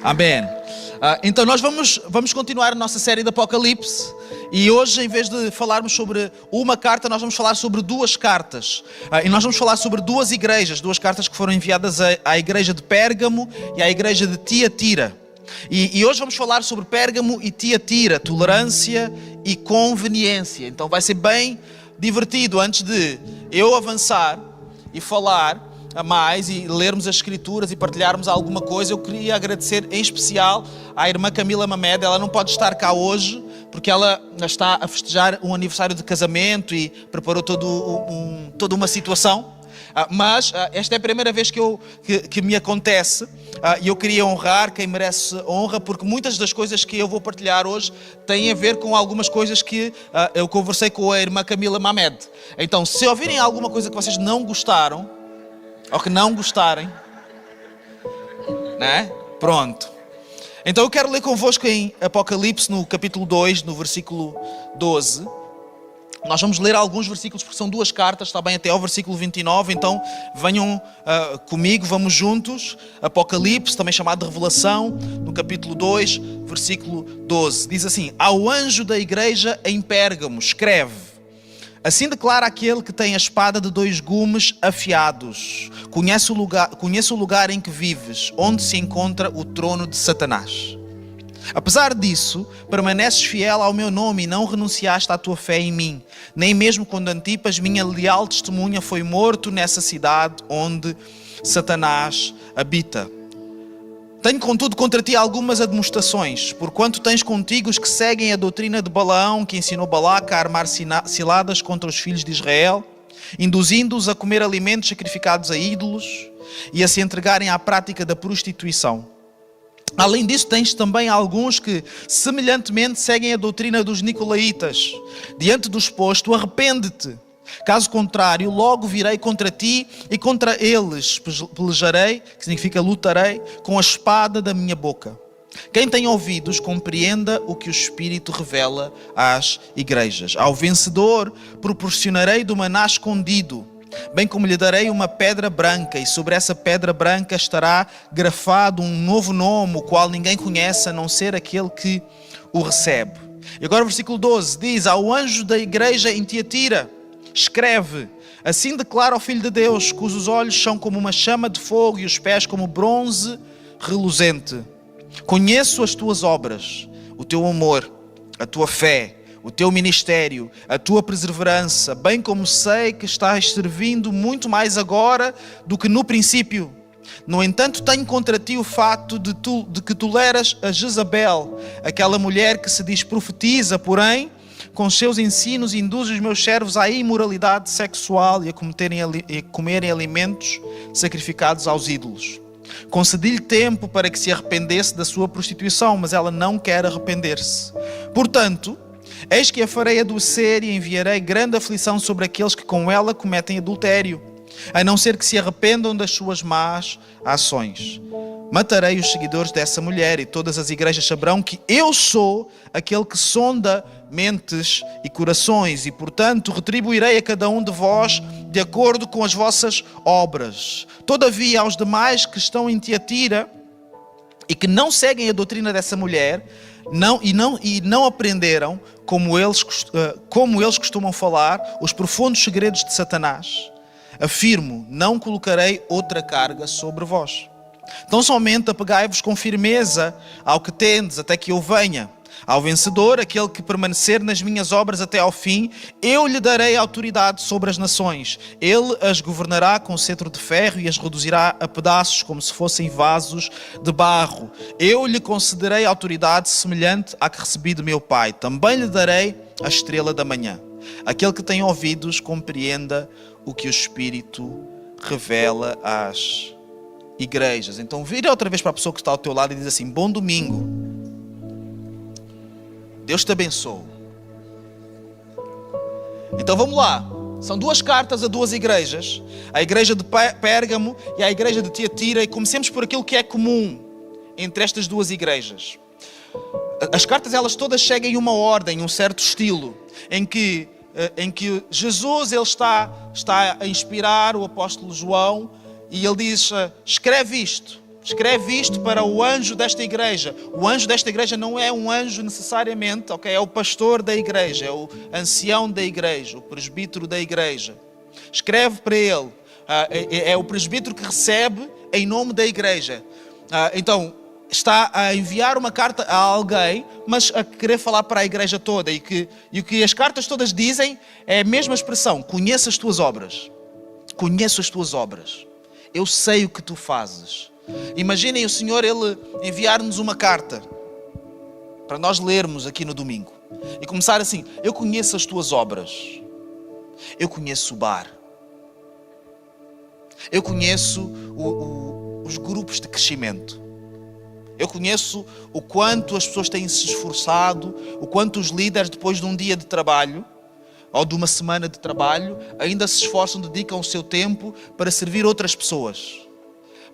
Amém. Então nós vamos continuar a nossa série de Apocalipse e hoje, em vez de falarmos sobre uma carta, nós vamos falar sobre duas cartas. E nós vamos falar sobre duas igrejas, duas cartas que foram enviadas à igreja de Pérgamo e à igreja de Tiatira. E hoje vamos falar sobre Pérgamo e Tiatira, tolerância e conveniência. Então vai ser bem divertido. Antes de eu avançar e falar a mais e lermos as escrituras e partilharmos alguma coisa, eu queria agradecer em especial à irmã Camila Mamed. Ela não pode estar cá hoje porque ela está a festejar um aniversário de casamento e preparou toda uma situação. Mas esta é a primeira vez que me acontece e eu queria honrar quem merece honra, porque muitas das coisas que eu vou partilhar hoje têm a ver com algumas coisas que eu conversei com a irmã Camila Mamed. Então, se ouvirem alguma coisa que vocês não gostaram, ou que não gostarem, né? Pronto. Então eu quero ler convosco em Apocalipse, no capítulo 2, no versículo 12. Nós vamos ler alguns versículos, porque são duas cartas, está bem, até ao versículo 29. Então venham comigo, vamos juntos. Apocalipse, também chamado de Revelação, no capítulo 2, versículo 12. Diz assim: ao anjo da igreja em Pérgamo, escreve: assim declara aquele que tem a espada de dois gumes afiados. Conheço o lugar em que vives, onde se encontra o trono de Satanás. Apesar disso, permaneces fiel ao meu nome e não renunciaste à tua fé em mim, nem mesmo quando Antipas, minha leal testemunha, foi morto nessa cidade onde Satanás habita. Tenho, contudo, contra ti algumas admoestações, porquanto tens contigo os que seguem a doutrina de Balaão, que ensinou Balaca a armar ciladas contra os filhos de Israel, induzindo-os a comer alimentos sacrificados a ídolos e a se entregarem à prática da prostituição. Além disso, tens também alguns que, semelhantemente, seguem a doutrina dos Nicolaitas. Diante do exposto, arrepende-te. Caso contrário, logo virei contra ti e contra eles pelejarei, que significa lutarei, com a espada da minha boca. Quem tem ouvidos, compreenda o que o Espírito revela às igrejas. Ao vencedor, proporcionarei do maná escondido, bem como lhe darei uma pedra branca, e sobre essa pedra branca estará grafado um novo nome, o qual ninguém conhece, a não ser aquele que o recebe. E agora o versículo 12 diz: ao anjo da igreja em Tiatira, escreve: assim declara o Filho de Deus, cujos olhos são como uma chama de fogo e os pés como bronze reluzente. Conheço as tuas obras, o teu amor, a tua fé, o teu ministério, a tua perseverança, bem como sei que estás servindo muito mais agora do que no princípio. No entanto, tenho contra ti o facto de que toleras a Jezabel, aquela mulher que se diz profetiza, porém, com seus ensinos induz os meus servos à imoralidade sexual e a comerem alimentos sacrificados aos ídolos. Concedi-lhe tempo para que se arrependesse da sua prostituição, mas ela não quer arrepender-se. Portanto, eis que a farei adoecer e enviarei grande aflição sobre aqueles que com ela cometem adultério, a não ser que se arrependam das suas más ações. Matarei os seguidores dessa mulher e todas as igrejas saberão que eu sou aquele que sonda mentes e corações e, portanto, retribuirei a cada um de vós de acordo com as vossas obras. Todavia, aos demais que estão em Tiatira e que não seguem a doutrina dessa mulher e não aprenderam, como eles costumam falar, os profundos segredos de Satanás, afirmo, não colocarei outra carga sobre vós. Então somente apegai-vos com firmeza ao que tendes, até que eu venha. Ao vencedor, aquele que permanecer nas minhas obras até ao fim, eu lhe darei autoridade sobre as nações. Ele as governará com cetro de ferro e as reduzirá a pedaços como se fossem vasos de barro. Eu lhe concederei autoridade semelhante à que recebi de meu Pai. Também lhe darei a estrela da manhã. Aquele que tem ouvidos, compreenda o que o Espírito revela às igrejas. Então vira outra vez para a pessoa que está ao teu lado e diz assim: bom domingo, Deus te abençoe. Então vamos lá, são duas cartas a duas igrejas, a igreja de Pérgamo e a igreja de Tiatira, e comecemos por aquilo que é comum entre estas duas igrejas. As cartas, elas todas seguem uma ordem, um certo estilo, em que Jesus ele está a inspirar o apóstolo João e ele diz: escreve isto, escreve isto para o anjo desta igreja. O anjo desta igreja não é um anjo necessariamente, ok? É o pastor da igreja, é o ancião da igreja, o presbítero da igreja. Escreve para ele. É o presbítero que recebe em nome da igreja. Então, está a enviar uma carta a alguém, mas a querer falar para a igreja toda. E o que as cartas todas dizem é a mesma expressão: conheço as tuas obras. Conheço as tuas obras. Eu sei o que tu fazes. Imaginem o Senhor, Ele enviar-nos uma carta para nós lermos aqui no domingo. E começar assim: eu conheço as tuas obras. Eu conheço o bar. Eu conheço os grupos de crescimento. Eu conheço o quanto as pessoas têm se esforçado, o quanto os líderes, depois de um dia de trabalho, ou de uma semana de trabalho, ainda se esforçam, dedicam o seu tempo para servir outras pessoas,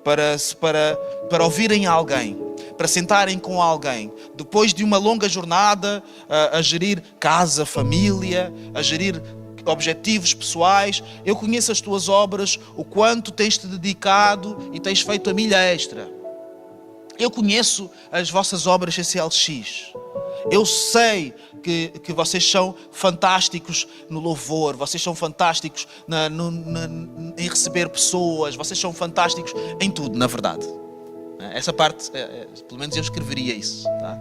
para ouvirem alguém, para sentarem com alguém. Depois de uma longa jornada a gerir casa, família, a gerir objetivos pessoais, eu conheço as tuas obras, o quanto tens-te dedicado e tens feito a milha extra. Eu conheço as vossas obras CCLX. Eu sei que vocês são fantásticos no louvor, vocês são fantásticos em receber pessoas, vocês são fantásticos em tudo, na verdade. Essa parte, pelo menos eu escreveria isso. Tá?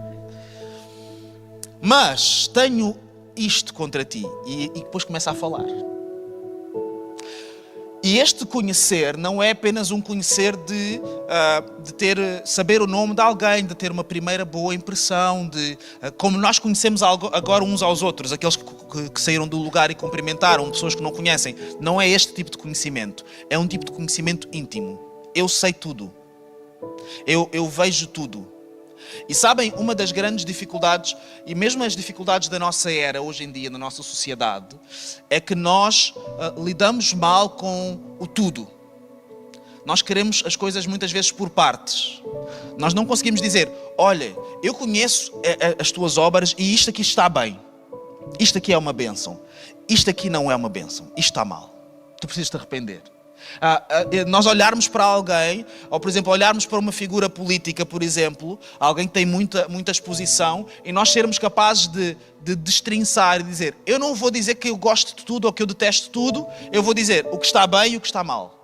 Mas tenho isto contra ti. E depois começa a falar. E este conhecer não é apenas um conhecer de saber o nome de alguém, de ter uma primeira boa impressão, como nós conhecemos agora uns aos outros, aqueles que saíram do lugar e cumprimentaram, pessoas que não conhecem. Não é este tipo de conhecimento. É um tipo de conhecimento íntimo. Eu sei tudo. Eu vejo tudo. E sabem, uma das grandes dificuldades, e mesmo as dificuldades da nossa era hoje em dia, na nossa sociedade, é que nós lidamos mal com o tudo. Nós queremos as coisas muitas vezes por partes. Nós não conseguimos dizer: olha, eu conheço as tuas obras e isto aqui está bem. Isto aqui é uma bênção. Isto aqui não é uma bênção. Isto está mal. Tu precisas te arrepender. Nós olharmos para alguém, ou por exemplo olharmos para uma figura política, por exemplo, alguém que tem muita exposição, e nós sermos capazes de destrinçar e dizer: eu não vou dizer que eu gosto de tudo ou que eu detesto tudo, eu vou dizer o que está bem e o que está mal.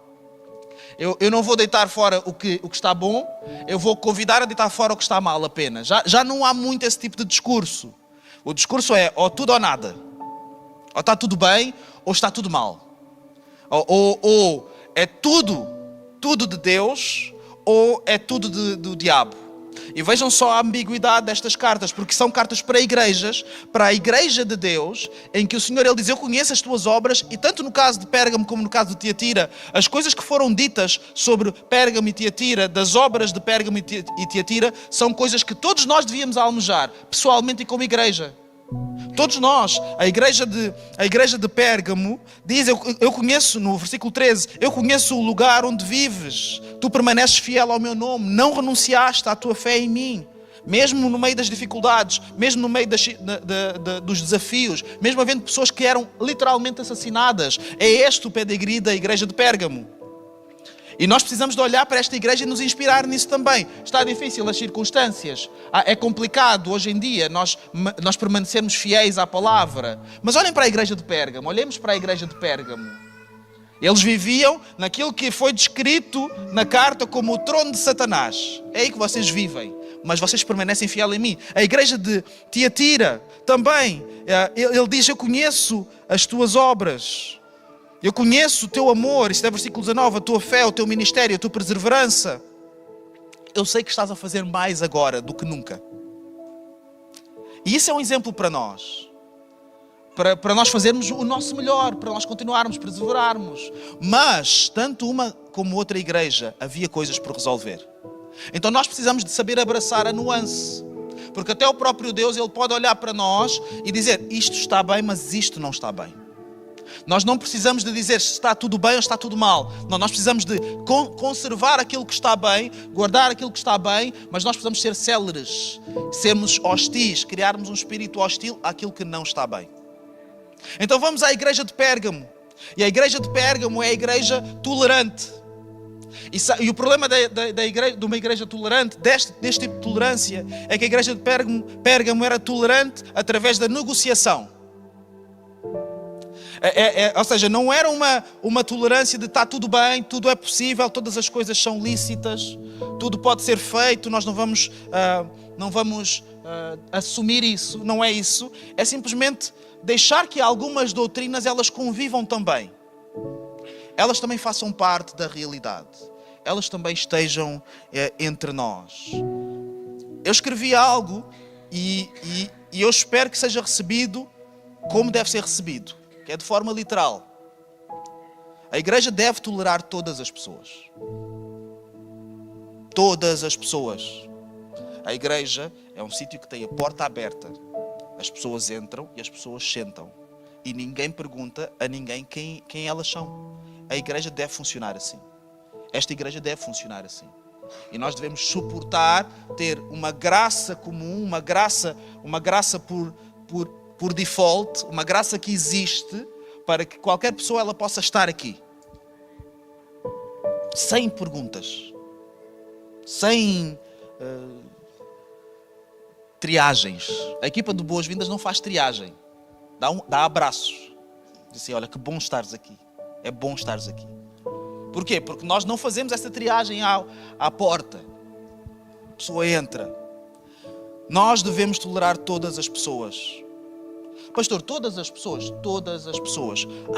Eu não vou deitar fora o que está bom, eu vou convidar a deitar fora o que está mal apenas. Já não há muito esse tipo de discurso. O discurso é ou tudo ou nada. Ou está tudo bem ou está tudo mal. Ou é tudo de Deus, ou é tudo do diabo. E vejam só a ambiguidade destas cartas, porque são cartas para igrejas, para a igreja de Deus, em que o Senhor Ele diz: eu conheço as tuas obras, e tanto no caso de Pérgamo como no caso de Tiatira, as coisas que foram ditas sobre Pérgamo e Tiatira, das obras de Pérgamo e Tiatira, são coisas que todos nós devíamos almejar, pessoalmente e como igreja. Todos nós. A igreja de Pérgamo diz: eu conheço, no versículo 13, eu conheço o lugar onde vives, tu permaneces fiel ao meu nome, não renunciaste à tua fé em mim, mesmo no meio das dificuldades, mesmo no meio dos desafios, mesmo havendo pessoas que eram literalmente assassinadas. É este o pedigree da igreja de Pérgamo. E nós precisamos de olhar para esta igreja e nos inspirar nisso também. Está difícil as circunstâncias. É complicado hoje em dia nós permanecermos fiéis à palavra. Mas olhem para a igreja de Pérgamo. Olhemos para a igreja de Pérgamo. Eles viviam naquilo que foi descrito na carta como o trono de Satanás. É aí que vocês vivem. Mas vocês permanecem fiel em mim. A igreja de Tiatira também. Ele diz: eu conheço as tuas obras. Eu conheço o teu amor, isto é versículo 19, a tua fé, o teu ministério, a tua perseverança. Eu sei que estás a fazer mais agora do que nunca. E isso é um exemplo para nós. Para nós fazermos o nosso melhor, para nós continuarmos, perseverarmos. Mas, tanto uma como outra igreja, havia coisas por resolver. Então nós precisamos de saber abraçar a nuance. Porque até o próprio Deus, Ele pode olhar para nós e dizer: isto está bem, mas isto não está bem. Nós não precisamos de dizer se está tudo bem ou está tudo mal. Não, nós precisamos de conservar aquilo que está bem, guardar aquilo que está bem, mas nós precisamos ser céleres, sermos hostis, criarmos um espírito hostil àquilo que não está bem. Então vamos à igreja de Pérgamo. E a igreja de Pérgamo é a igreja tolerante. E o problema de uma igreja tolerante, deste tipo de tolerância, é que a igreja de Pérgamo era tolerante através da negociação. Ou seja, não era uma tolerância de está tudo bem, tudo é possível, todas as coisas são lícitas, tudo pode ser feito, nós não vamos assumir isso. Não é isso. É simplesmente deixar que algumas doutrinas elas convivam também. Elas também façam parte da realidade. Elas também estejam entre nós. Eu escrevi algo e eu espero que seja recebido como deve ser recebido, que é de forma literal. A igreja deve tolerar todas as pessoas. Todas as pessoas. A igreja é um sítio que tem a porta aberta. As pessoas entram e as pessoas sentam. E ninguém pergunta a ninguém quem elas são. A igreja deve funcionar assim. Esta igreja deve funcionar assim. E nós devemos suportar, ter uma graça comum, uma graça por default, uma graça que existe para que qualquer pessoa ela possa estar aqui. Sem perguntas. Sem triagens. A equipa de Boas-Vindas não faz triagem. Dá abraços. Diz assim, olha, que bom estares aqui. É bom estares aqui. Porquê? Porque nós não fazemos essa triagem à porta. A pessoa entra. Nós devemos tolerar todas as pessoas. Pastor, todas as pessoas.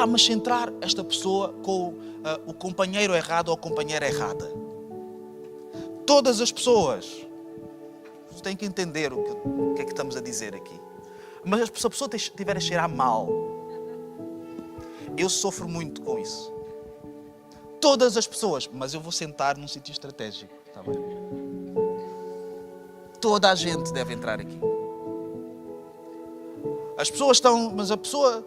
Mas se entrar esta pessoa com o companheiro errado ou a companheira errada. Todas as pessoas. Você tem que entender o que é que estamos a dizer aqui. Mas se a pessoa estiver a cheirar mal, eu sofro muito com isso. Todas as pessoas, mas eu vou sentar num sítio estratégico. Está bem? Toda a gente deve entrar aqui. As pessoas estão, mas a pessoa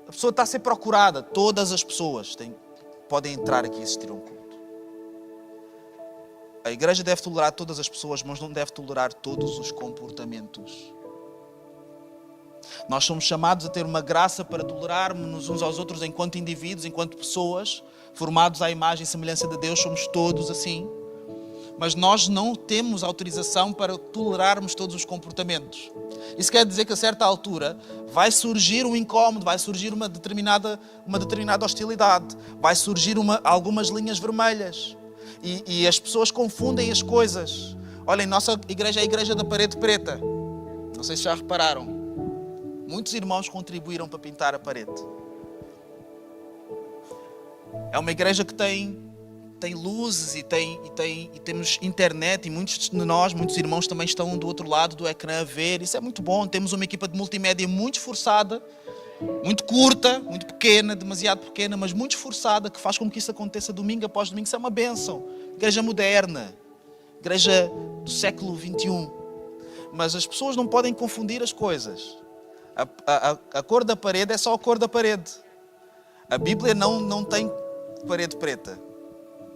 está a ser procurada. Todas as pessoas podem entrar aqui e assistir a um culto. A igreja deve tolerar todas as pessoas, mas não deve tolerar todos os comportamentos. Nós somos chamados a ter uma graça para tolerarmos uns aos outros enquanto indivíduos, enquanto pessoas, formados à imagem e semelhança de Deus, somos todos assim. Mas nós não temos autorização para tolerarmos todos os comportamentos. Isso quer dizer que a certa altura vai surgir um incómodo, vai surgir uma determinada hostilidade, vai surgir algumas linhas vermelhas. E as pessoas confundem as coisas. Olhem, nossa igreja é a igreja da parede preta. Não sei se já repararam. Muitos irmãos contribuíram para pintar a parede. É uma igreja que tem luzes e temos internet e muitos de nós, muitos irmãos também estão do outro lado do ecrã a ver. Isso é muito bom. Temos uma equipa de multimédia muito esforçada, muito curta, muito pequena, demasiado pequena, mas muito esforçada, que faz com que isso aconteça domingo após domingo. Isso é uma bênção. Igreja moderna, igreja do século XXI. Mas as pessoas não podem confundir as coisas. A cor da parede é só a cor da parede. A Bíblia não tem parede preta.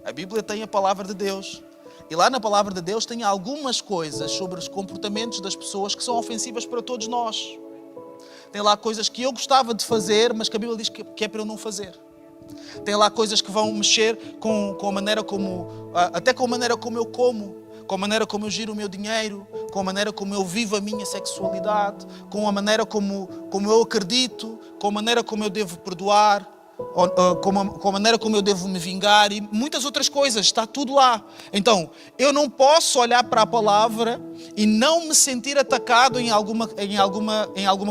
A Bíblia tem a palavra de Deus. E lá na palavra de Deus tem algumas coisas sobre os comportamentos das pessoas que são ofensivas para todos nós. Tem lá coisas que eu gostava de fazer, mas que a Bíblia diz que é para eu não fazer. Tem lá coisas que vão mexer com a maneira até com a maneira como eu como, com a maneira como eu giro o meu dinheiro, com a maneira como eu vivo a minha sexualidade, com a maneira como eu acredito, com a maneira como eu devo perdoar, com a maneira como eu devo me vingar e muitas outras coisas, está tudo lá. Então, eu não posso olhar para a palavra e não me sentir atacado em alguma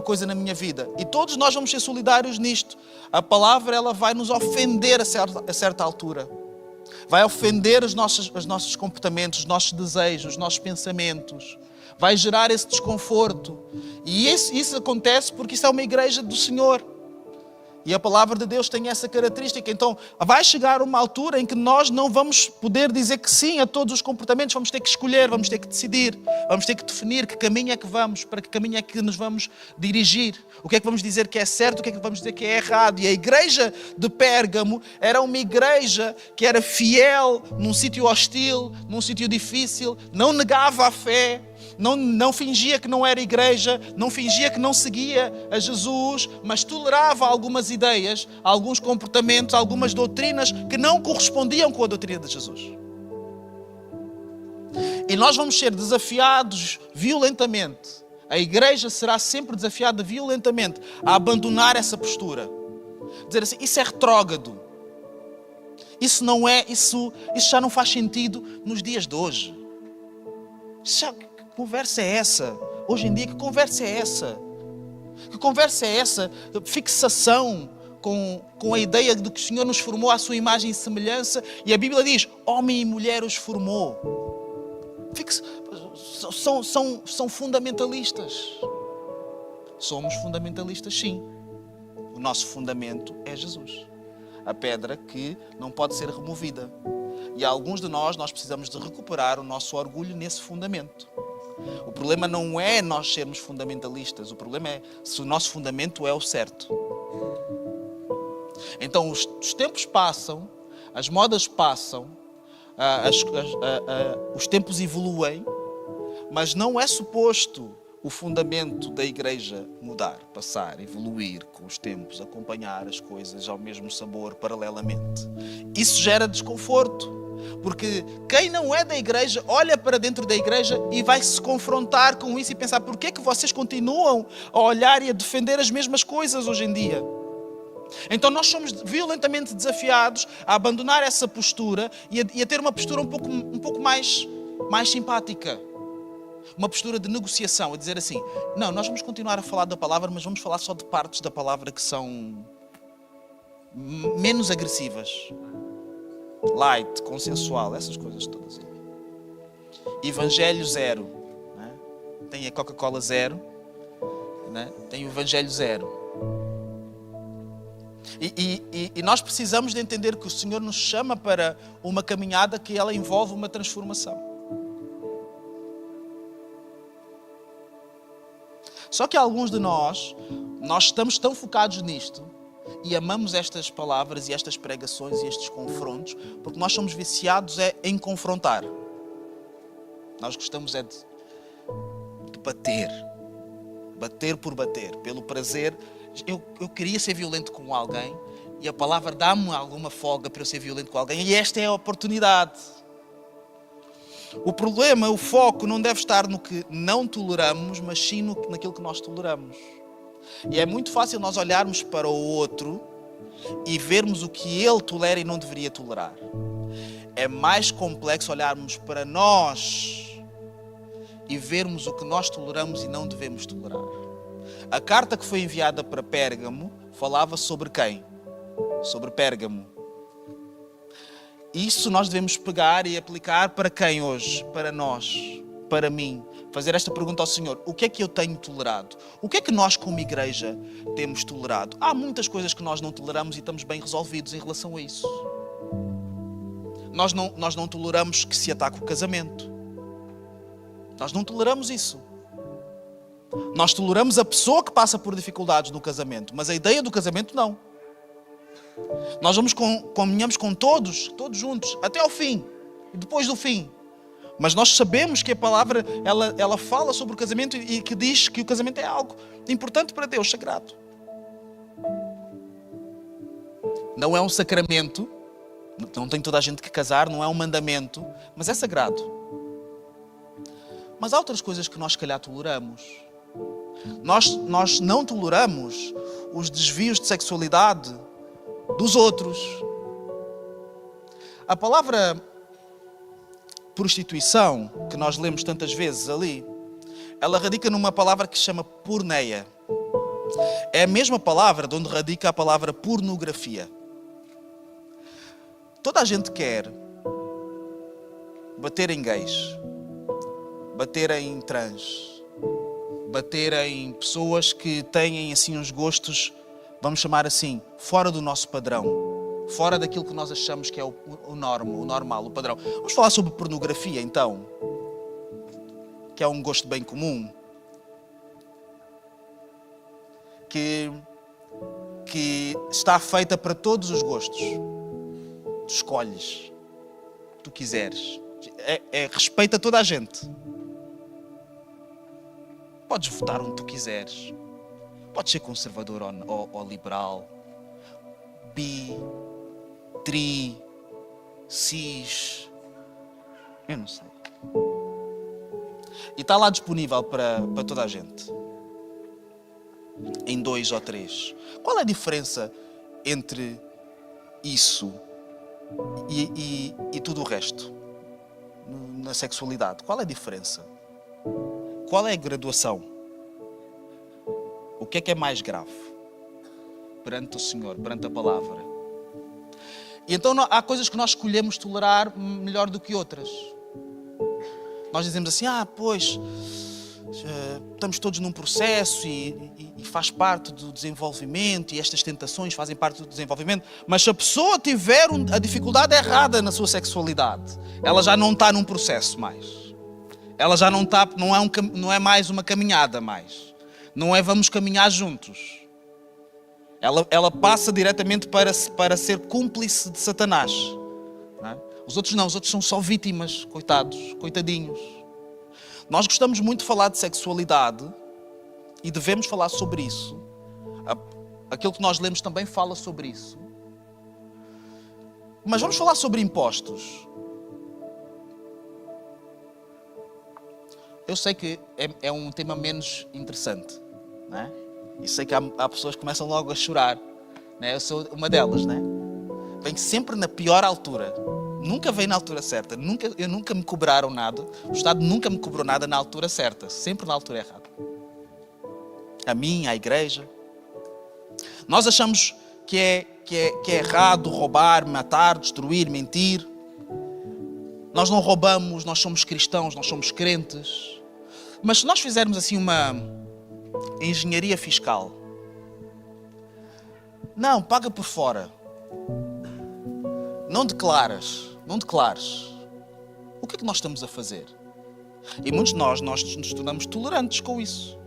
coisa na minha vida. E todos nós vamos ser solidários nisto. A palavra ela vai nos ofender a certa altura. Vai ofender os nossos comportamentos, os nossos desejos, os nossos pensamentos. Vai gerar esse desconforto. E isso acontece porque isso é uma igreja do Senhor. E a palavra de Deus tem essa característica. Então, vai chegar uma altura em que nós não vamos poder dizer que sim a todos os comportamentos. Vamos ter que escolher, vamos ter que decidir. Vamos ter que definir que caminho é que vamos, para que caminho é que nos vamos dirigir. O que é que vamos dizer que é certo, o que é que vamos dizer que é errado. E a igreja de Pérgamo era uma igreja que era fiel num sítio hostil, num sítio difícil, não negava a fé. não fingia que não era igreja, não fingia que não seguia a Jesus, mas tolerava algumas ideias, alguns comportamentos, algumas doutrinas que não correspondiam com a doutrina de Jesus. E nós vamos ser desafiados violentamente. A igreja será sempre desafiada violentamente a abandonar essa postura. Dizer assim, isso é retrógrado. Isso não é, isso já não faz sentido nos dias de hoje. Que conversa é essa? Hoje em dia, que conversa é essa? Que conversa é essa? Fixação com a ideia de que o Senhor nos formou à sua imagem e semelhança. E a Bíblia diz, homem e mulher os formou. São fundamentalistas. Somos fundamentalistas, sim. O nosso fundamento é Jesus. A pedra que não pode ser removida. E alguns de nós precisamos de recuperar o nosso orgulho nesse fundamento. O problema não é nós sermos fundamentalistas. O problema é se o nosso fundamento é o certo. Então os tempos passam, as modas passam, os tempos evoluem, mas não é suposto o fundamento da igreja mudar, passar, evoluir com os tempos, acompanhar as coisas ao mesmo sabor, paralelamente. Isso gera desconforto, porque quem não é da igreja olha para dentro da igreja e vai se confrontar com isso e pensar, por que é que vocês continuam a olhar e a defender as mesmas coisas hoje em dia? Então nós somos violentamente desafiados a abandonar essa postura e a ter uma postura um pouco mais simpática. Uma postura de negociação, a dizer assim, não, nós vamos continuar a falar da palavra, mas vamos falar só de partes da palavra que são menos agressivas. Light, consensual, essas coisas todas. Evangelho zero. Né? Tem a Coca-Cola zero, né? Tem o Evangelho zero. E nós precisamos de entender que o Senhor nos chama para uma caminhada que ela envolve uma transformação. Só que alguns de nós estamos tão focados nisto e amamos estas palavras e estas pregações e estes confrontos porque nós somos viciados em confrontar. Nós gostamos de bater por bater, pelo prazer. Eu queria ser violento com alguém e a palavra dá-me alguma folga para eu ser violento com alguém e esta é a oportunidade. O problema, o foco não deve estar no que não toleramos, mas sim naquilo que nós toleramos. E é muito fácil nós olharmos para o outro e vermos o que ele tolera e não deveria tolerar. É mais complexo olharmos para nós e vermos o que nós toleramos e não devemos tolerar. A carta que foi enviada para Pérgamo falava sobre quem? Sobre Pérgamo. Isso nós devemos pegar e aplicar para quem hoje? Para nós, para mim. Fazer esta pergunta ao Senhor. O que é que eu tenho tolerado? O que é que nós como igreja temos tolerado? Há muitas coisas que nós não toleramos e estamos bem resolvidos em relação a isso. Nós não toleramos que se ataque o casamento. Nós não toleramos isso. Nós toleramos a pessoa que passa por dificuldades no casamento, mas a ideia do casamento não. Nós caminhamos com todos juntos, até ao fim, e depois do fim. Mas nós sabemos que a palavra, ela fala sobre o casamento e que diz que o casamento é algo importante para Deus, sagrado. Não é um sacramento, não tem toda a gente que casar, não é um mandamento, mas é sagrado. Mas há outras coisas que nós, se calhar, toleramos. Nós não toleramos os desvios de sexualidade dos outros. A palavra prostituição, que nós lemos tantas vezes ali, ela radica numa palavra que se chama porneia. É a mesma palavra de onde radica a palavra pornografia. Toda a gente quer bater em gays, bater em trans, bater em pessoas que têm assim uns gostos, vamos chamar assim, fora do nosso padrão, fora daquilo que nós achamos que é o normal, o padrão. Vamos falar sobre pornografia então, que é um gosto bem comum, que está feita para todos os gostos. Tu escolhes o que tu quiseres, respeita toda a gente. Podes votar onde tu quiseres. Podes ser conservador ou liberal. Bi, tri, cis. Eu não sei. E está lá disponível para toda a gente. Em 2 ou 3. Qual é a diferença entre isso e tudo o resto? Na sexualidade. Qual é a diferença? Qual é a graduação? O que é mais grave? Perante o Senhor, perante a palavra. E então há coisas que nós escolhemos tolerar melhor do que outras. Nós dizemos assim, pois, estamos todos num processo e faz parte do desenvolvimento e estas tentações fazem parte do desenvolvimento, mas se a pessoa tiver a dificuldade errada na sua sexualidade, ela já não está num processo mais. Ela já não é mais uma caminhada mais. Não é vamos caminhar juntos. Ela passa diretamente para ser cúmplice de Satanás. Não é? Os outros não, os outros são só vítimas, coitados, coitadinhos. Nós gostamos muito de falar de sexualidade e devemos falar sobre isso. Aquilo que nós lemos também fala sobre isso. Mas vamos falar sobre impostos. Eu sei que é um tema menos interessante, não é? E sei que há pessoas que começam logo a chorar, não é? Eu sou uma delas, não é? Vem sempre na pior altura. Nunca vem na altura certa. Nunca me cobraram nada. O Estado nunca me cobrou nada na altura certa. Sempre na altura errada. A mim, à igreja. Nós achamos que é errado roubar, matar, destruir, mentir. Nós não roubamos, nós somos cristãos, nós somos crentes. Mas se nós fizermos assim uma engenharia fiscal, não, paga por fora. Não declares. O que é que nós estamos a fazer? E muitos de nós nos tornamos tolerantes com isso.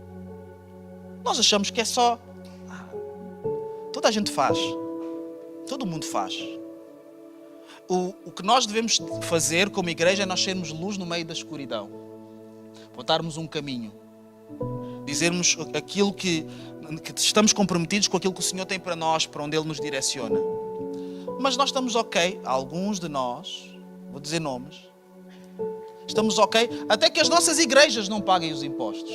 Nós achamos que é só... toda a gente faz. Todo mundo faz. O que nós devemos fazer como igreja é nós sermos luz no meio da escuridão. Botarmos um caminho. Dizermos aquilo que estamos comprometidos com aquilo que o Senhor tem para nós, para onde Ele nos direciona. Mas nós estamos ok, alguns de nós, vou dizer nomes, estamos ok, até que as nossas igrejas não paguem os impostos.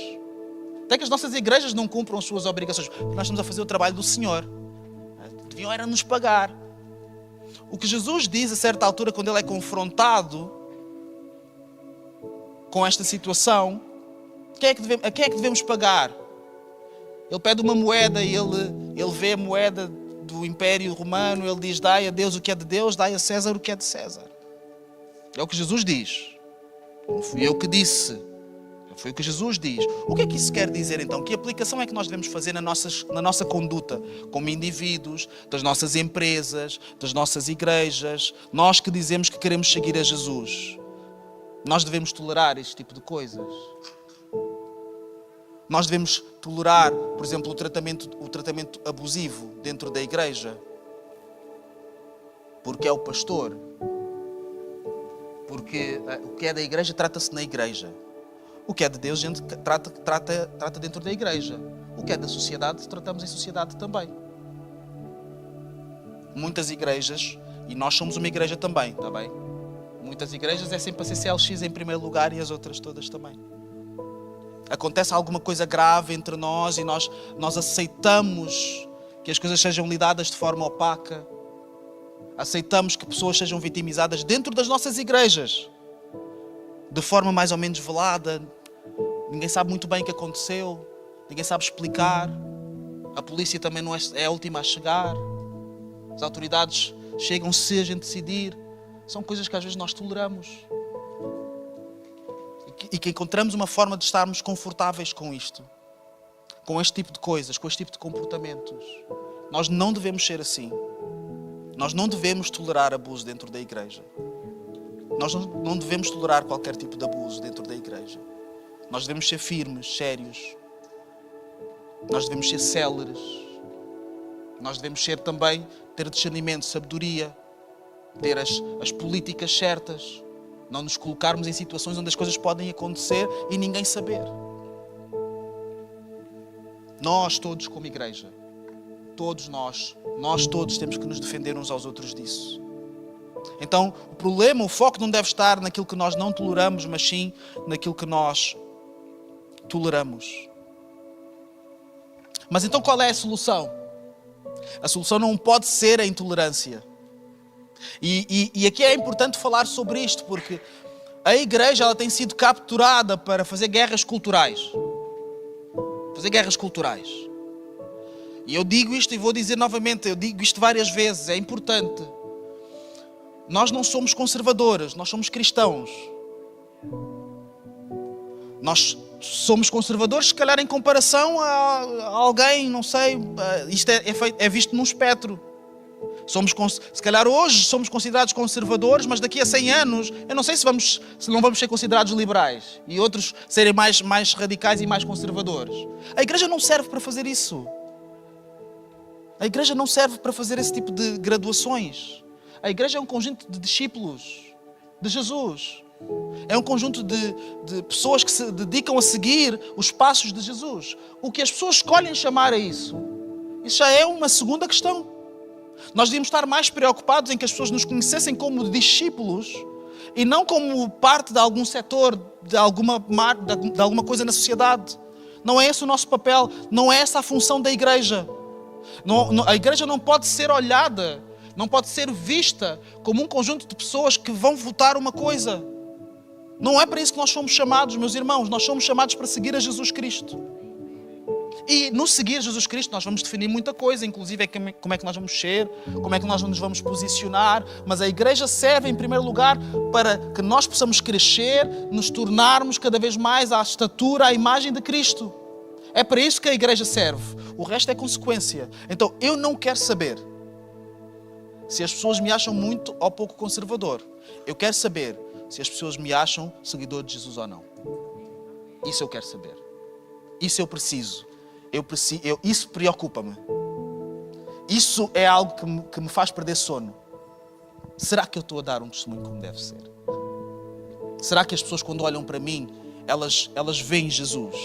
Até que as nossas igrejas não cumpram as suas obrigações. Porque nós estamos a fazer o trabalho do Senhor. Deviam era nos pagar. O que Jesus diz a certa altura, quando Ele é confrontado com esta situação, a quem é que devemos pagar? Ele pede uma moeda e ele vê a moeda do Império Romano, ele diz, dai a Deus o que é de Deus, dai a César o que é de César. É o que Jesus diz. Não fui eu que disse. Foi o que Jesus diz. O que é que isso quer dizer então? Que aplicação é que nós devemos fazer na nossa conduta como indivíduos, das nossas empresas, das nossas igrejas, nós que dizemos que queremos seguir a Jesus? Nós devemos tolerar este tipo de coisas. Nós devemos tolerar, por exemplo, o tratamento abusivo dentro da igreja. Porque é o pastor. Porque o que é da igreja trata-se na igreja. O que é de Deus a gente trata dentro da igreja. O que é da sociedade, tratamos em sociedade também. Muitas igrejas, e nós somos uma igreja também, está bem? Muitas igrejas é sempre a CCLX em primeiro lugar e as outras todas também. Acontece alguma coisa grave entre nós e nós aceitamos que as coisas sejam lidadas de forma opaca. Aceitamos que pessoas sejam vitimizadas dentro das nossas igrejas. De forma mais ou menos velada. Ninguém sabe muito bem o que aconteceu. Ninguém sabe explicar. A polícia também não é a última a chegar. As autoridades chegam se a gente decidir. São coisas que às vezes nós toleramos. E que encontramos uma forma de estarmos confortáveis com isto. Com este tipo de coisas, com este tipo de comportamentos. Nós não devemos ser assim. Nós não devemos tolerar abuso dentro da igreja. Nós não devemos tolerar qualquer tipo de abuso dentro da igreja. Nós devemos ser firmes, sérios. Nós devemos ser céleres. Nós devemos ser também, ter discernimento, sabedoria, ter as políticas certas. Não nos colocarmos em situações onde as coisas podem acontecer e ninguém saber. Nós todos como igreja, todos nós todos temos que nos defender uns aos outros disso. Então, o problema, o foco não deve estar naquilo que nós não toleramos, mas sim naquilo que nós toleramos. Mas então qual é a solução? A solução não pode ser a intolerância. E aqui é importante falar sobre isto, porque a igreja ela tem sido capturada para fazer guerras culturais. Fazer guerras culturais. E eu digo isto e vou dizer novamente, eu digo isto várias vezes, é importante. Nós não somos conservadores, nós somos cristãos. Nós somos conservadores, se calhar em comparação a alguém, não sei, isto é visto num espectro. Se calhar hoje somos considerados conservadores, mas daqui a 100 anos, eu não sei se não vamos ser considerados liberais e outros serem mais radicais e mais conservadores. A igreja não serve para fazer isso. A igreja não serve para fazer esse tipo de graduações. A igreja é um conjunto de discípulos de Jesus. É um conjunto de pessoas que se dedicam a seguir os passos de Jesus. O que as pessoas escolhem chamar a isso já é uma segunda questão. Nós devíamos estar mais preocupados em que as pessoas nos conhecessem como discípulos e não como parte de algum setor, de alguma coisa na sociedade. Não é esse o nosso papel, não é essa a função da igreja. A igreja não pode ser olhada, não pode ser vista como um conjunto de pessoas que vão votar uma coisa. Não é para isso que nós somos chamados, meus irmãos. Nós somos chamados para seguir a Jesus Cristo. E no seguir Jesus Cristo nós vamos definir muita coisa, inclusive como é que nós vamos ser, como é que nós nos vamos posicionar. Mas a igreja serve em primeiro lugar para que nós possamos crescer, nos tornarmos cada vez mais à estatura, à imagem de Cristo. É para isso que a igreja serve. O resto é consequência. Então eu não quero saber se as pessoas me acham muito ou pouco conservador. Eu quero saber se as pessoas me acham seguidor de Jesus ou não. Isso eu quero saber. Isso eu preciso. Isso preocupa-me. Isso é algo que me faz perder sono. Será que eu estou a dar um testemunho como deve ser? Será que as pessoas, quando olham para mim, elas veem Jesus?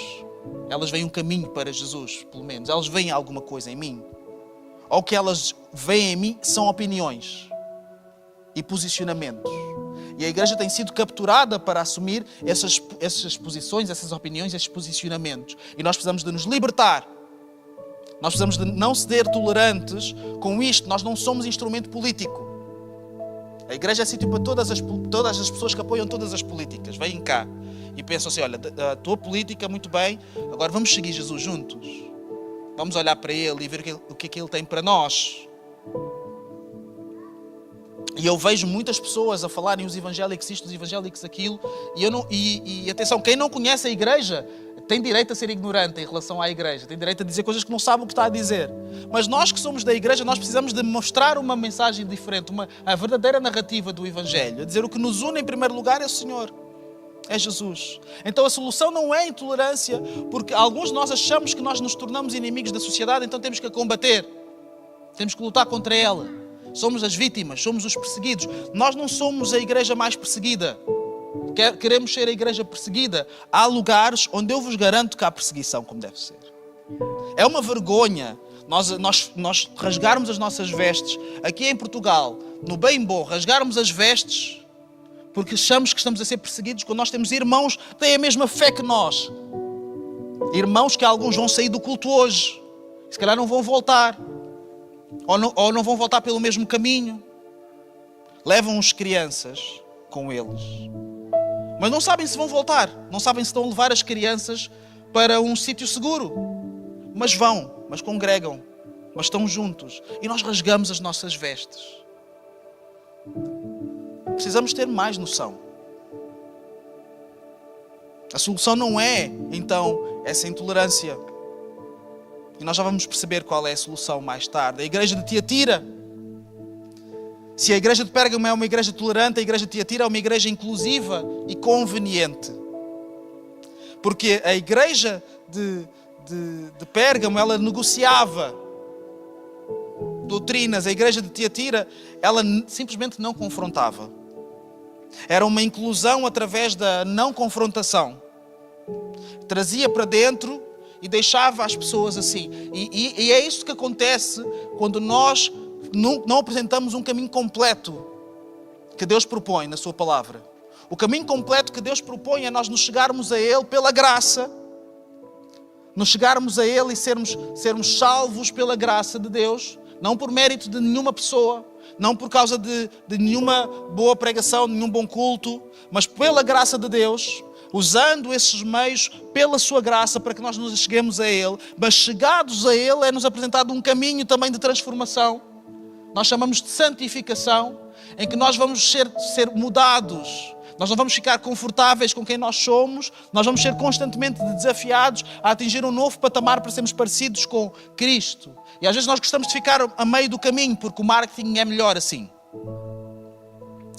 Elas veem um caminho para Jesus, pelo menos. Elas veem alguma coisa em mim? Ou o que elas veem em mim são opiniões e posicionamentos? E a igreja tem sido capturada para assumir essas posições, essas opiniões, esses posicionamentos. E nós precisamos de nos libertar. Nós precisamos de não ser tolerantes com isto. Nós não somos instrumento político. A igreja é sítio para todas as pessoas que apoiam todas as políticas. Vêm cá e pensam assim, olha, a tua política, muito bem, agora vamos seguir Jesus juntos. Vamos olhar para Ele e ver o que é que Ele tem para nós. E eu vejo muitas pessoas a falarem os evangélicos isto, os evangélicos aquilo, e atenção, quem não conhece a igreja tem direito a ser ignorante em relação à igreja, tem direito a dizer coisas que não sabe o que está a dizer. Mas nós que somos da igreja, nós precisamos de mostrar uma mensagem diferente, a verdadeira narrativa do evangelho, a dizer o que nos une em primeiro lugar é o Senhor, é Jesus. Então a solução não é a intolerância, porque alguns de nós achamos que nós nos tornamos inimigos da sociedade, então temos que a combater, temos que lutar contra ela. Somos as vítimas, somos os perseguidos. Nós não somos a igreja mais perseguida. Queremos ser a igreja perseguida. Há lugares onde eu vos garanto que há perseguição, como deve ser. É uma vergonha nós rasgarmos as nossas vestes. Aqui em Portugal, no bem bom, rasgarmos as vestes porque achamos que estamos a ser perseguidos quando nós temos irmãos que têm a mesma fé que nós. Irmãos que alguns vão sair do culto hoje. Se calhar não vão voltar. Ou não vão voltar pelo mesmo caminho. Levam as crianças com eles. Mas não sabem se vão voltar. Não sabem se estão a levar as crianças para um sítio seguro. Mas vão, mas congregam, mas estão juntos. E nós rasgamos as nossas vestes. Precisamos ter mais noção. A solução não é, então, essa intolerância. E nós já vamos perceber qual é a solução mais tarde. A igreja de Tiatira. Se a igreja de Pérgamo é uma igreja tolerante, a igreja de Tiatira é uma igreja inclusiva e conveniente. Porque a igreja de Pérgamo, ela negociava doutrinas. A igreja de Tiatira, ela simplesmente não confrontava. Era uma inclusão através da não confrontação. Trazia para dentro e deixava as pessoas assim. E é isso que acontece quando nós não apresentamos um caminho completo que Deus propõe na sua palavra. O caminho completo que Deus propõe é nós nos chegarmos a Ele pela graça, nos chegarmos a Ele e sermos salvos pela graça de Deus, não por mérito de nenhuma pessoa, não por causa de nenhuma boa pregação, de nenhum bom culto, mas pela graça de Deus, usando esses meios pela sua graça para que nós nos cheguemos a Ele. Mas chegados a Ele é-nos apresentado um caminho também de transformação. Nós chamamos de santificação, em que nós vamos ser mudados. Nós não vamos ficar confortáveis com quem nós somos, nós vamos ser constantemente desafiados a atingir um novo patamar para sermos parecidos com Cristo. E às vezes nós gostamos de ficar a meio do caminho, porque o marketing é melhor assim.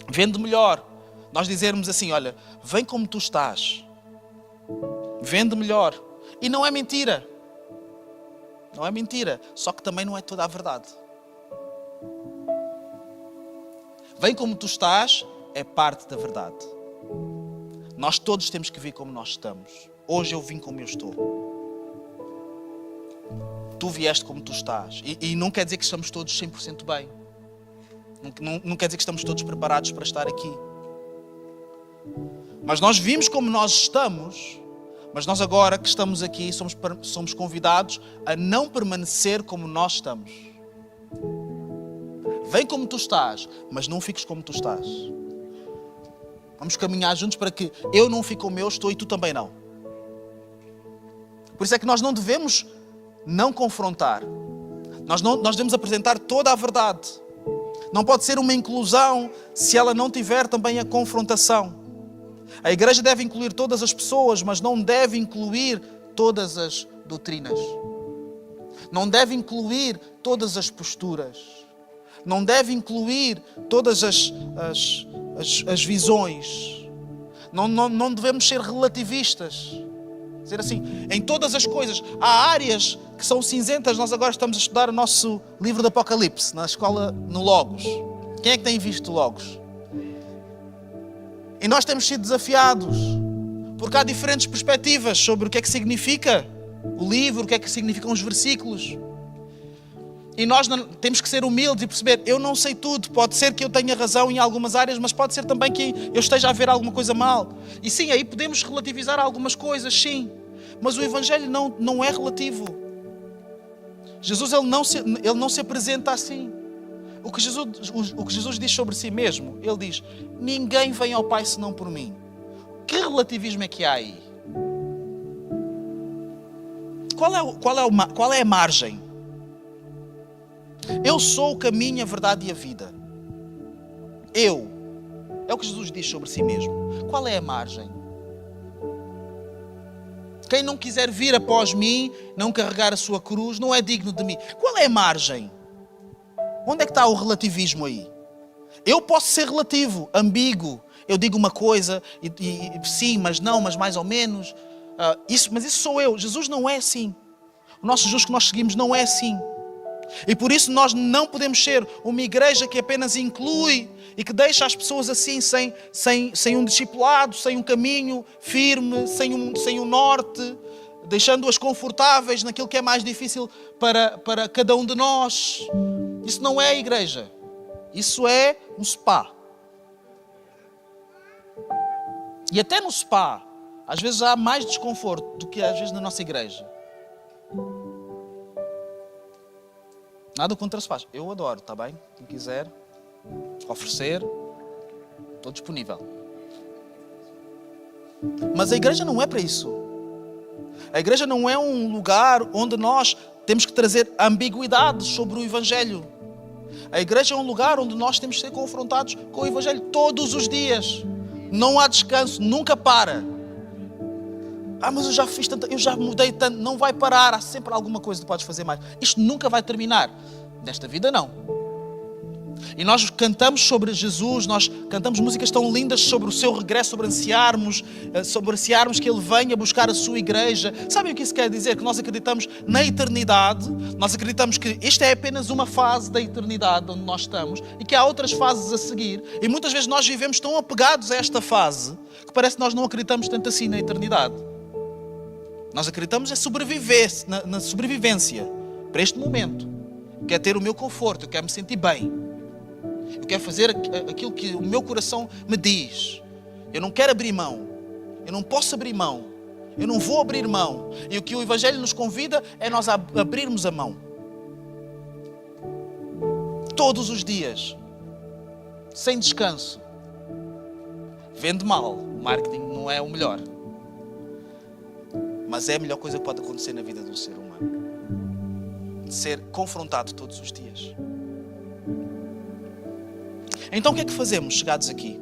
Vende melhor. Nós dizermos assim, olha, vem como tu estás. Vende melhor. E não é mentira. Não é mentira. Só que também não é toda a verdade. Vem como tu estás é parte da verdade. Nós todos temos que vir como nós estamos. Hoje eu vim como eu estou. Tu vieste como tu estás. E não quer dizer que estamos todos 100% bem. Não quer dizer que estamos todos preparados para estar aqui. Mas nós vimos como nós estamos, mas nós agora que estamos aqui somos convidados a não permanecer como nós estamos. Vem como tu estás, mas não fiques como tu estás. Vamos caminhar juntos para que eu não fique como eu estou e tu também não. Por isso é que nós não devemos não confrontar. Nós devemos apresentar toda a verdade. Não pode ser uma inclusão se ela não tiver também a confrontação. A igreja deve incluir todas as pessoas, mas não deve incluir todas as doutrinas. Não deve incluir todas as posturas. Não deve incluir todas as visões. Não devemos ser relativistas. Dizer assim, em todas as coisas. Há áreas que são cinzentas. Nós agora estamos a estudar o nosso livro do Apocalipse, na escola, no Logos. Quem é que tem visto Logos? E nós temos sido desafiados, porque há diferentes perspectivas sobre o que é que significa o livro, o que é que significam os versículos. E nós temos que ser humildes e perceber, eu não sei tudo, pode ser que eu tenha razão em algumas áreas, mas pode ser também que eu esteja a ver alguma coisa mal. E sim, aí podemos relativizar algumas coisas, sim. Mas o Evangelho não é relativo. Jesus ele não se apresenta assim. O que Jesus diz sobre si mesmo, ele diz, ninguém vem ao Pai senão por mim. Que relativismo é que há aí? Qual é a margem? Eu sou o caminho, a verdade e a vida. É o que Jesus diz sobre si mesmo. Qual é a margem? Quem não quiser vir após mim, não carregar a sua cruz, não é digno de mim. Qual é a margem? Onde é que está o relativismo aí? Eu posso ser relativo, ambíguo. Eu digo uma coisa e sim, mas não, mas mais ou menos. Mas isso sou eu. Jesus não é assim. O nosso Jesus que nós seguimos não é assim. E por isso nós não podemos ser uma igreja que apenas inclui e que deixa as pessoas assim, sem um discipulado, sem um caminho firme, sem um norte, deixando-as confortáveis naquilo que é mais difícil para cada um de nós. Isso não é a igreja. Isso é um spa. E até no spa, às vezes há mais desconforto do que às vezes na nossa igreja. Nada contra se faz. Eu adoro, está bem? Quem quiser oferecer, estou disponível. Mas a igreja não é para isso. A igreja não é um lugar onde nós temos que trazer ambiguidade sobre o Evangelho. A igreja é um lugar onde nós temos que ser confrontados com o Evangelho todos os dias. Não há descanso, nunca para. Mas eu já fiz tanto, eu já mudei tanto. Não vai parar, há sempre alguma coisa que podes fazer mais. Isto nunca vai terminar. Nesta vida não. E nós cantamos sobre Jesus, nós cantamos músicas tão lindas sobre o seu regresso, sobre ansiarmos que Ele venha buscar a sua igreja. Sabem o que isso quer dizer? Que nós acreditamos na eternidade, nós acreditamos que isto é apenas uma fase da eternidade onde nós estamos e que há outras fases a seguir. E muitas vezes nós vivemos tão apegados a esta fase que parece que nós não acreditamos tanto assim na eternidade. Nós acreditamos em sobreviver, na sobrevivência para este momento. Eu quero ter o meu conforto, eu quero me sentir bem. Eu quero fazer aquilo que o meu coração me diz. Eu não quero abrir mão. Eu não posso abrir mão. Eu não vou abrir mão. E o que o Evangelho nos convida é nós a abrirmos a mão. Todos os dias. Sem descanso. Vende mal. O marketing não é o melhor. Mas é a melhor coisa que pode acontecer na vida de um ser humano. De ser confrontado todos os dias. Então o que é que fazemos chegados aqui?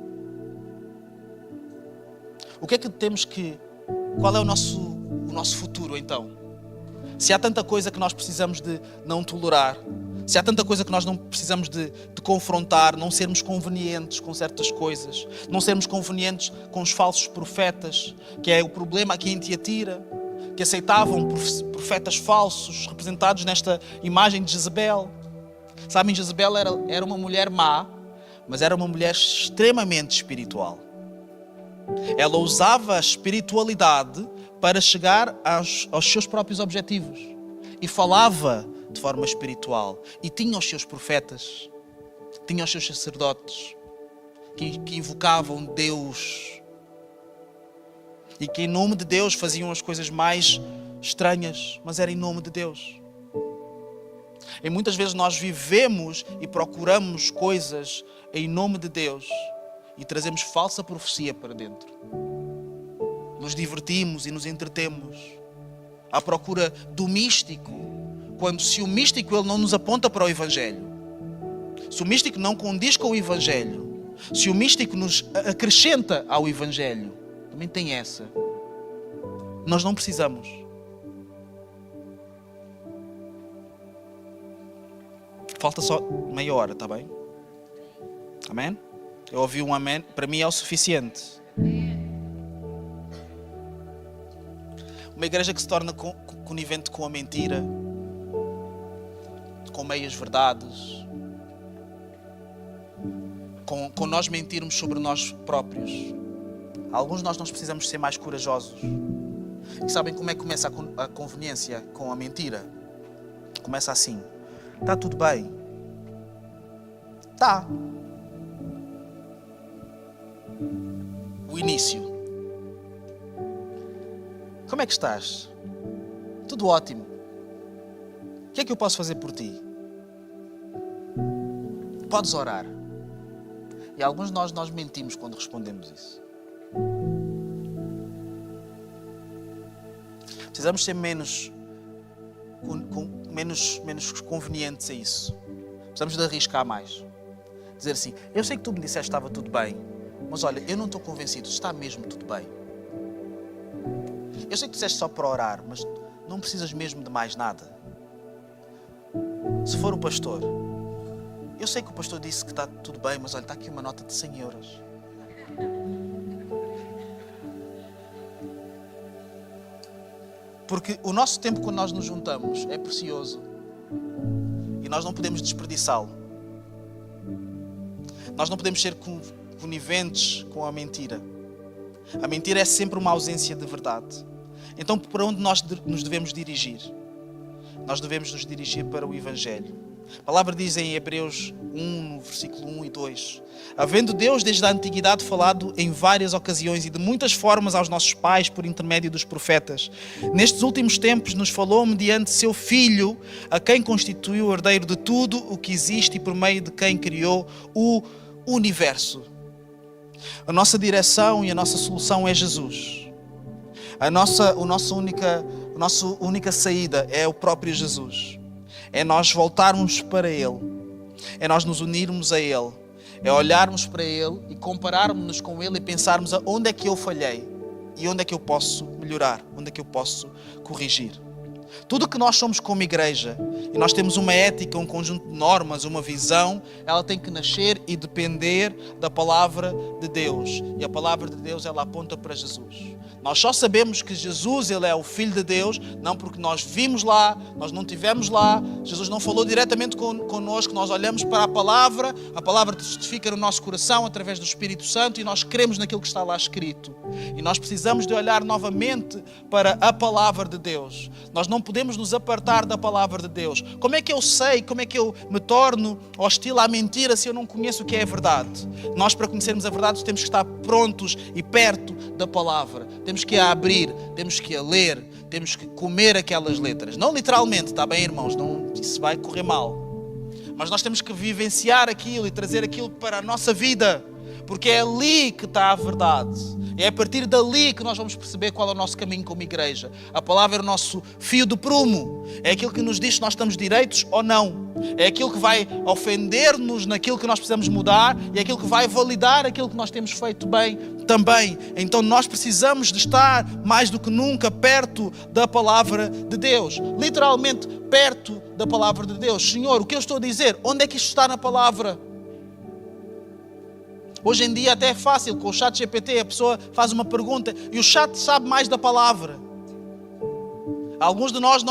O que é que temos que... Qual é o nosso futuro então? Se há tanta coisa que nós precisamos de não tolerar, se há tanta coisa que nós não precisamos de confrontar, não sermos convenientes com certas coisas, não sermos convenientes com os falsos profetas, que é o problema aqui em Tiatira, que aceitavam profetas falsos representados nesta imagem de Jezebel. Sabem, Jezebel era uma mulher má, mas era uma mulher extremamente espiritual. Ela usava a espiritualidade para chegar aos seus próprios objetivos. E falava de forma espiritual. E tinha os seus profetas, tinha os seus sacerdotes, que invocavam Deus. E que em nome de Deus faziam as coisas mais estranhas, mas era em nome de Deus. E muitas vezes nós vivemos e procuramos coisas em nome de Deus e trazemos falsa profecia para dentro. Nos divertimos e nos entretemos à procura do místico, quando se o místico ele não nos aponta para o Evangelho, se o místico não condiz com o Evangelho, se o místico nos acrescenta ao Evangelho, também tem essa. Nós não precisamos. Falta só meia hora, está bem? Amém? Eu ouvi um amém, para mim é o suficiente. Uma igreja que se torna conivente com a mentira, com meias verdades, com nós mentirmos sobre nós próprios. Alguns de nós precisamos ser mais corajosos. E sabem como é que começa a conveniência com a mentira? Começa assim. Está tudo bem? Está. O início. Como é que estás? Tudo ótimo. O que é que eu posso fazer por ti? Podes orar. E alguns de nós mentimos quando respondemos isso. Precisamos ser menos convenientes a isso. Precisamos de arriscar mais. Dizer assim, eu sei que tu me disseste que estava tudo bem, mas olha, eu não estou convencido, está mesmo tudo bem. Eu sei que tu disseste só para orar, mas não precisas mesmo de mais nada. Se for o pastor, eu sei que o pastor disse que está tudo bem, mas olha, está aqui uma nota de 100 euros. Porque o nosso tempo quando nós nos juntamos é precioso. E nós não podemos desperdiçá-lo. Nós não podemos ser coniventes com a mentira. A mentira é sempre uma ausência de verdade. Então, para onde nós nos devemos dirigir? Nós devemos nos dirigir para o Evangelho. A palavra diz em Hebreus 1, no versículo 1 e 2. Havendo Deus desde a antiguidade falado em várias ocasiões e de muitas formas aos nossos pais por intermédio dos profetas, nestes últimos tempos nos falou mediante seu Filho, a quem constituiu o herdeiro de tudo o que existe e por meio de quem criou o universo. A nossa direção e a nossa solução é Jesus. A nossa única saída é o próprio Jesus. É nós voltarmos para Ele. É nós nos unirmos a Ele. É olharmos para Ele e compararmos-nos com Ele e pensarmos onde é que eu falhei e onde é que eu posso melhorar, onde é que eu posso corrigir. Tudo que nós somos como igreja, e nós temos uma ética, um conjunto de normas, uma visão, ela tem que nascer e depender da palavra de Deus. E a palavra de Deus, ela aponta para Jesus. Nós só sabemos que Jesus, ele é o Filho de Deus, não porque nós vimos lá, nós não estivemos lá, Jesus não falou diretamente connosco, nós olhamos para a palavra testifica no nosso coração através do Espírito Santo e nós cremos naquilo que está lá escrito. E nós precisamos de olhar novamente para a palavra de Deus. Nós não podemos nos apartar da palavra de Deus. Como é que eu sei, como é que eu me torno hostil à mentira se eu não conheço o que é a verdade? Nós, para conhecermos a verdade, temos que estar prontos e perto da palavra. Temos que a abrir, temos que a ler, temos que comer aquelas letras. Não literalmente, está bem, irmãos? Não, isso vai correr mal. Mas nós temos que vivenciar aquilo e trazer aquilo para a nossa vida. Porque é ali que está a verdade. É a partir dali que nós vamos perceber qual é o nosso caminho como igreja. A palavra é o nosso fio de prumo. É aquilo que nos diz se nós estamos direitos ou não. É aquilo que vai ofender-nos naquilo que nós precisamos mudar e é aquilo que vai validar aquilo que nós temos feito bem também. Então nós precisamos de estar mais do que nunca perto da palavra de Deus. Literalmente perto da palavra de Deus. Senhor, o que eu estou a dizer? Onde é que isto está na palavra? Hoje em dia até é fácil, com o chat GPT a pessoa faz uma pergunta e o chat sabe mais da palavra. Alguns de nós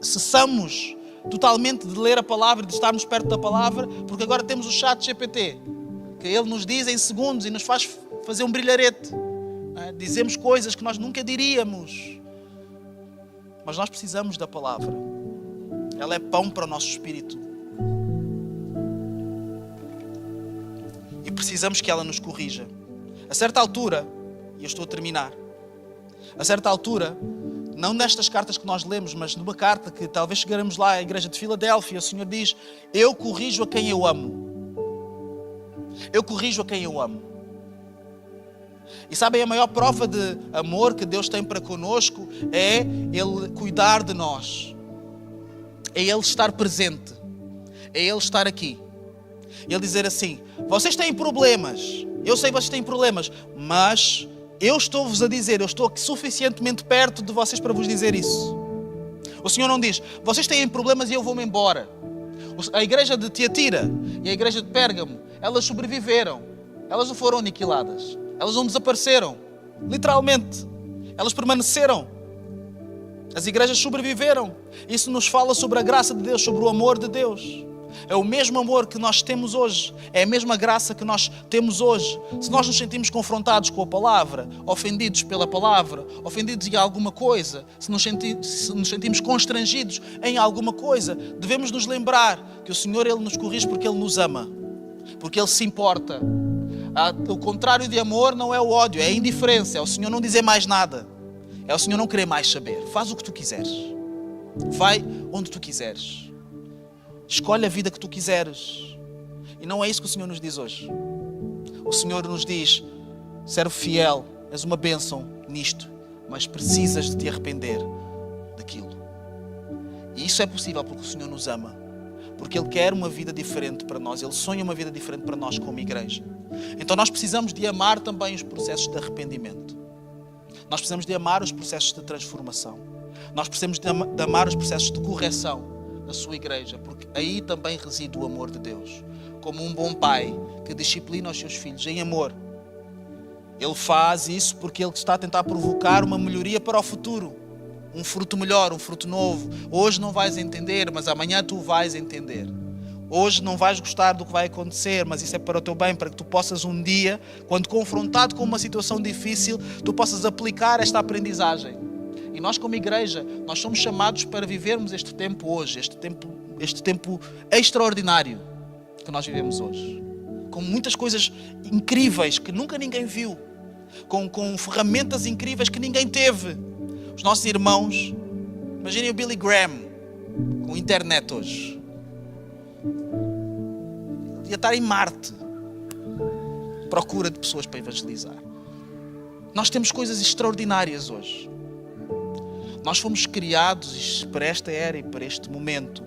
cessamos totalmente de ler a palavra e de estarmos perto da palavra porque agora temos o chat GPT, que ele nos diz em segundos e nos faz fazer um brilharete. Dizemos coisas que nós nunca diríamos. Mas nós precisamos da palavra. Ela é pão para o nosso espírito. E precisamos que ela nos corrija. A certa altura, e eu estou a terminar, a certa altura, não nestas cartas que nós lemos, mas numa carta que talvez chegaremos lá à igreja de Filadélfia, o Senhor diz: eu corrijo a quem eu amo. Eu corrijo a quem eu amo. E sabem, a maior prova de amor que Deus tem para conosco é Ele cuidar de nós. É Ele estar presente. É Ele estar aqui. Ele dizer assim: vocês têm problemas, eu sei que vocês têm problemas, mas eu estou-vos a dizer, eu estou aqui suficientemente perto de vocês para vos dizer isso. O Senhor não diz: vocês têm problemas e eu vou-me embora. A igreja de Tiatira e a igreja de Pérgamo, elas sobreviveram, elas não foram aniquiladas, elas não desapareceram, literalmente, elas permaneceram. As igrejas sobreviveram. Isso nos fala sobre a graça de Deus, sobre o amor de Deus. É o mesmo amor que nós temos hoje. É a mesma graça que nós temos hoje. Se nós nos sentimos confrontados com a palavra, ofendidos pela palavra, ofendidos em alguma coisa, se nos sentimos constrangidos em alguma coisa, devemos nos lembrar que o Senhor, Ele nos corrige porque Ele nos ama. Porque Ele se importa. O contrário de amor não é o ódio, é a indiferença. É o Senhor não dizer mais nada. É o Senhor não querer mais saber. Faz o que tu quiseres. Vai onde tu quiseres. Escolhe a vida que tu quiseres. E não é isso que o Senhor nos diz hoje. O Senhor nos diz: servo fiel, és uma bênção nisto, mas precisas de te arrepender daquilo. E isso é possível porque o Senhor nos ama. Porque Ele quer uma vida diferente para nós. Ele sonha uma vida diferente para nós como igreja. Então nós precisamos de amar também os processos de arrependimento. Nós precisamos de amar os processos de transformação. Nós precisamos de amar os processos de correção na sua igreja, porque aí também reside o amor de Deus. Como um bom pai que disciplina os seus filhos em amor. Ele faz isso porque Ele está a tentar provocar uma melhoria para o futuro. Um fruto melhor, um fruto novo. Hoje não vais entender, mas amanhã tu vais entender. Hoje não vais gostar do que vai acontecer, mas isso é para o teu bem, para que tu possas um dia, quando confrontado com uma situação difícil, tu possas aplicar esta aprendizagem. E nós como igreja, nós somos chamados para vivermos este tempo hoje, este tempo extraordinário que nós vivemos hoje. Com muitas coisas incríveis que nunca ninguém viu. Com ferramentas incríveis que ninguém teve. Os nossos irmãos, imaginem o Billy Graham com a internet hoje. Ele ia estar em Marte, procura de pessoas para evangelizar. Nós temos coisas extraordinárias hoje. Nós fomos criados para esta era e para este momento.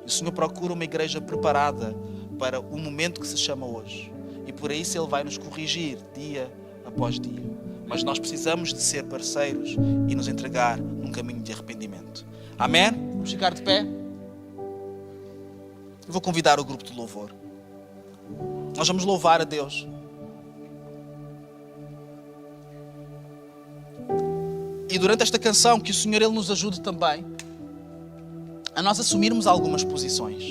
E o Senhor procura uma igreja preparada para o momento que se chama hoje. E por isso Ele vai nos corrigir dia após dia. Mas nós precisamos de ser parceiros e nos entregar num caminho de arrependimento. Amém? Vamos ficar de pé? Eu vou convidar o grupo de louvor. Nós vamos louvar a Deus. E durante esta canção, que o Senhor Ele nos ajude também a nós assumirmos algumas posições.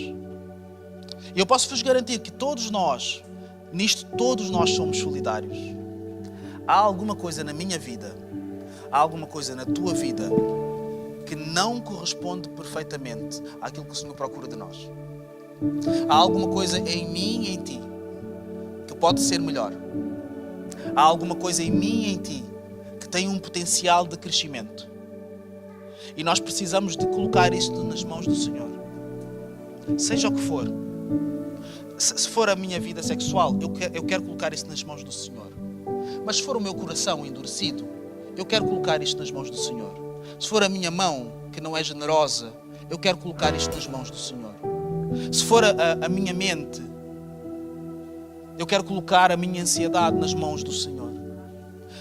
E eu posso-vos garantir que todos nós, nisto todos nós somos solidários. Há alguma coisa na minha vida, há alguma coisa na tua vida que não corresponde perfeitamente àquilo que o Senhor procura de nós. Há alguma coisa em mim e em ti que pode ser melhor. Há alguma coisa em mim e em ti que tem um potencial de crescimento. E nós precisamos de colocar isto nas mãos do Senhor. Seja o que for. Se for a minha vida sexual, eu quero colocar isto nas mãos do Senhor. Mas se for o meu coração endurecido, eu quero colocar isto nas mãos do Senhor. Se for a minha mão, que não é generosa, eu quero colocar isto nas mãos do Senhor. Se for a minha mente, eu quero colocar a minha ansiedade nas mãos do Senhor.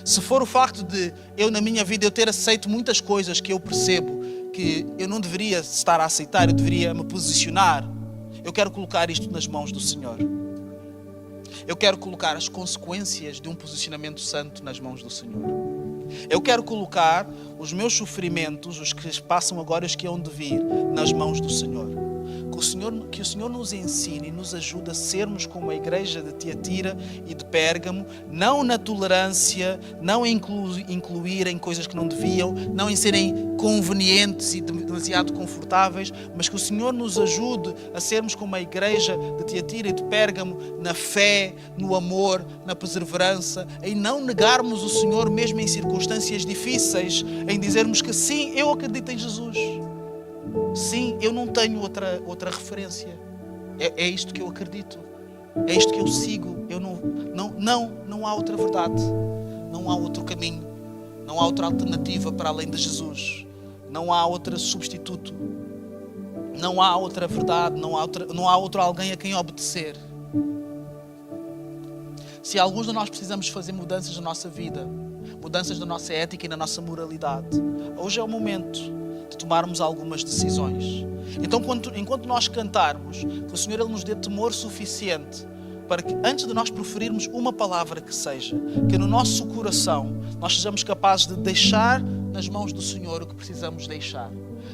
Se for o facto de eu, na minha vida, eu ter aceito muitas coisas que eu percebo que eu não deveria estar a aceitar, eu deveria me posicionar, eu quero colocar isto nas mãos do Senhor. Eu quero colocar as consequências de um posicionamento santo nas mãos do Senhor. Eu quero colocar os meus sofrimentos, os que passam agora e os que hão de vir, nas mãos do Senhor. Que o Senhor nos ensine e nos ajude a sermos como a igreja de Tiatira e de Pérgamo, não na tolerância, não em incluir em coisas que não deviam, não em serem convenientes e demasiado confortáveis, mas que o Senhor nos ajude a sermos como a igreja de Tiatira e de Pérgamo, na fé, no amor, na perseverança, em não negarmos o Senhor mesmo em circunstâncias difíceis, em dizermos que sim, eu acredito em Jesus. Sim, eu não tenho outra referência. É isto que eu acredito. É isto que eu sigo. Não há outra verdade. Não há outro caminho. Não há outra alternativa para além de Jesus. Não há outro substituto. Não há outra verdade. Não há outro alguém a quem obedecer. Se alguns de nós precisamos fazer mudanças na nossa vida, mudanças na nossa ética e na nossa moralidade, hoje é o momento de tomarmos algumas decisões. Então, enquanto nós cantarmos, que o Senhor Ele nos dê temor suficiente para que, antes de nós proferirmos uma palavra que seja, que no nosso coração nós sejamos capazes de deixar nas mãos do Senhor o que precisamos deixar.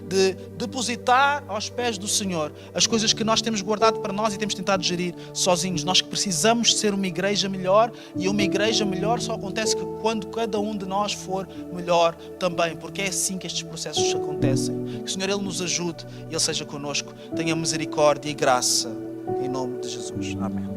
De depositar aos pés do Senhor as coisas que nós temos guardado para nós e temos tentado gerir sozinhos. Nós que precisamos ser uma igreja melhor, e uma igreja melhor só acontece quando cada um de nós for melhor também, porque é assim que estes processos acontecem. Que o Senhor Ele nos ajude e Ele seja connosco. Tenha misericórdia e graça em nome de Jesus. Amém.